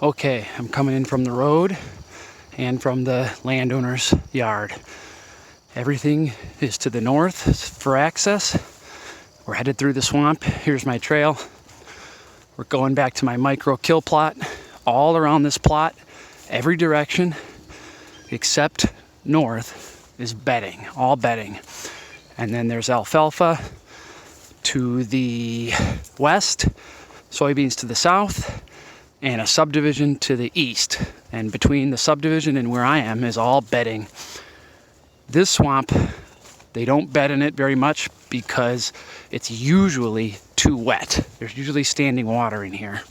Okay, I'm coming in from the road and from the landowner's yard. Everything is to the north for access. We're headed through the swamp. Here's my trail. We're going back to my micro kill plot. All around this plot, every direction except north is bedding, all bedding. And then there's alfalfa to the west, soybeans to the south, and a subdivision to the east. And between the subdivision and where I am is all bedding. This swamp, they don't bed in it very much because it's usually too wet. There's usually standing water in here.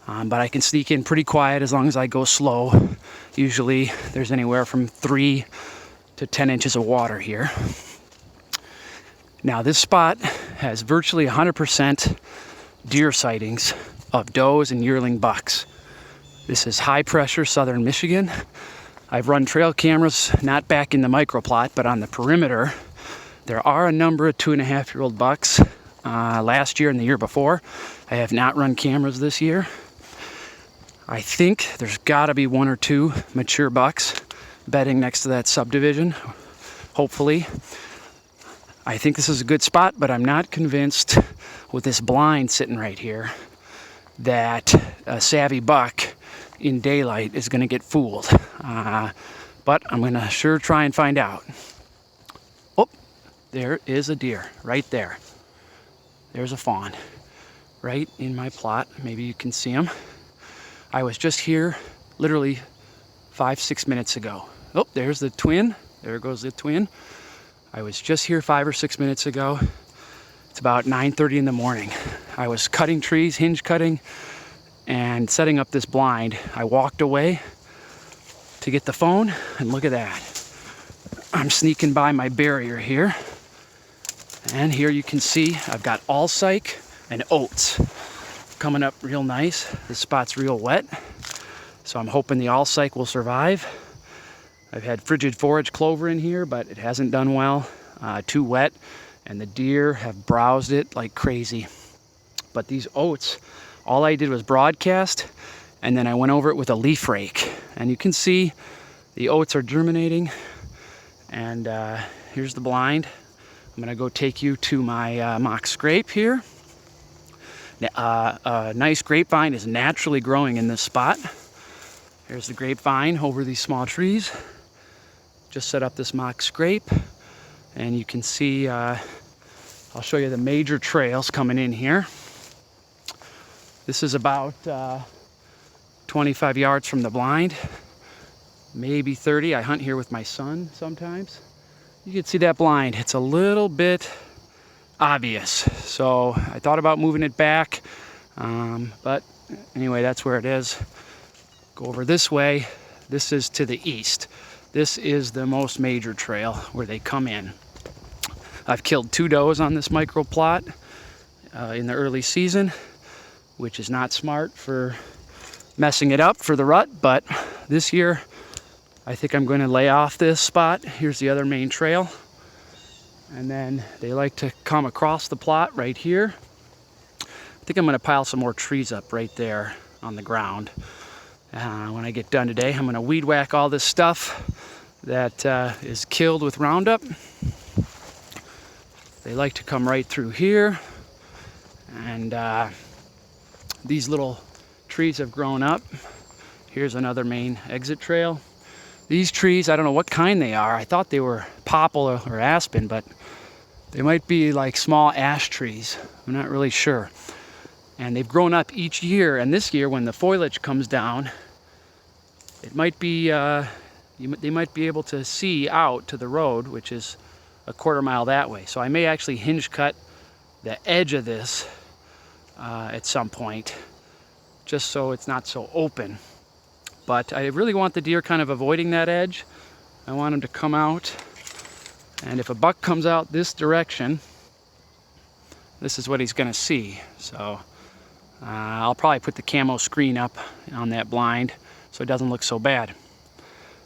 But I can sneak in pretty quiet as long as I go slow. Usually there's anywhere from 3 to 10 inches of water here. Now this spot has virtually 100% deer sightings of does and yearling bucks. This is high pressure southern Michigan. I've run trail cameras, not back in the microplot, but on the perimeter. There are a number of 2.5-year-old bucks last year and the year before. I have not run cameras this year. I think there's gotta be 1 or 2 mature bucks bedding next to that subdivision, hopefully. I think this is a good spot, but I'm not convinced with this blind sitting right here that a savvy buck in daylight is gonna get fooled. But I'm gonna sure try and find out. Oh, there is a deer right there. There's a fawn right in my plot. Maybe you can see him. I was just here literally 5-6 minutes ago. Oh, there's the twin. There goes the twin. I was just here 5 or 6 minutes ago. It's about 9:30 in the morning. I was cutting trees, hinge cutting, and setting up this blind. I walked away to get the phone, and look at that. I'm sneaking by my barrier here. And here you can see I've got alsike and oats coming up real nice. This spot's real wet, so I'm hoping the alsike will survive. I've had frigid forage clover in here, but it hasn't done well. Too wet, and the deer have browsed it like crazy. But these oats, all I did was broadcast, and then I went over it with a leaf rake. And you can see the oats are germinating. And here's the blind. I'm gonna go take you to my mock scrape here. A nice grapevine is naturally growing in this spot. Here's the grapevine over these small trees. Just set up this mock scrape, and you can see, I'll show you the major trails coming in here. This is about 25 yards from the blind, maybe 30. I hunt here with my son sometimes. You can see that blind. It's a little bit obvious, so I thought about moving it back, but anyway, that's where it is. Go over this way. This is to the east. This is the most major trail where they come in. I've killed 2 does on this micro plot in the early season, which is not smart for messing it up for the rut, but this year I think I'm going to lay off this spot. Here's the other main trail. And then they like to come across the plot right here. I think I'm going to pile some more trees up right there on the ground. When I get done today, I'm going to weed whack all this stuff that is killed with Roundup. They like to come right through here. And these little trees have grown up. Here's another main exit trail. These trees, I don't know what kind they are. I thought they were poplar or aspen, but they might be like small ash trees. I'm not really sure. And they've grown up each year, and this year when the foliage comes down, it might be, they might be able to see out to the road, which is a 1/4 mile that way. So I may actually hinge cut the edge of this at some point, just so it's not so open. But I really want the deer kind of avoiding that edge. I want them to come out, and if a buck comes out this direction, this is what he's gonna see. So I'll probably put the camo screen up on that blind so it doesn't look so bad.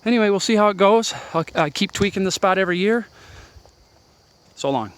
Anyway, we'll see how it goes. I'll keep tweaking the spot every year. So long.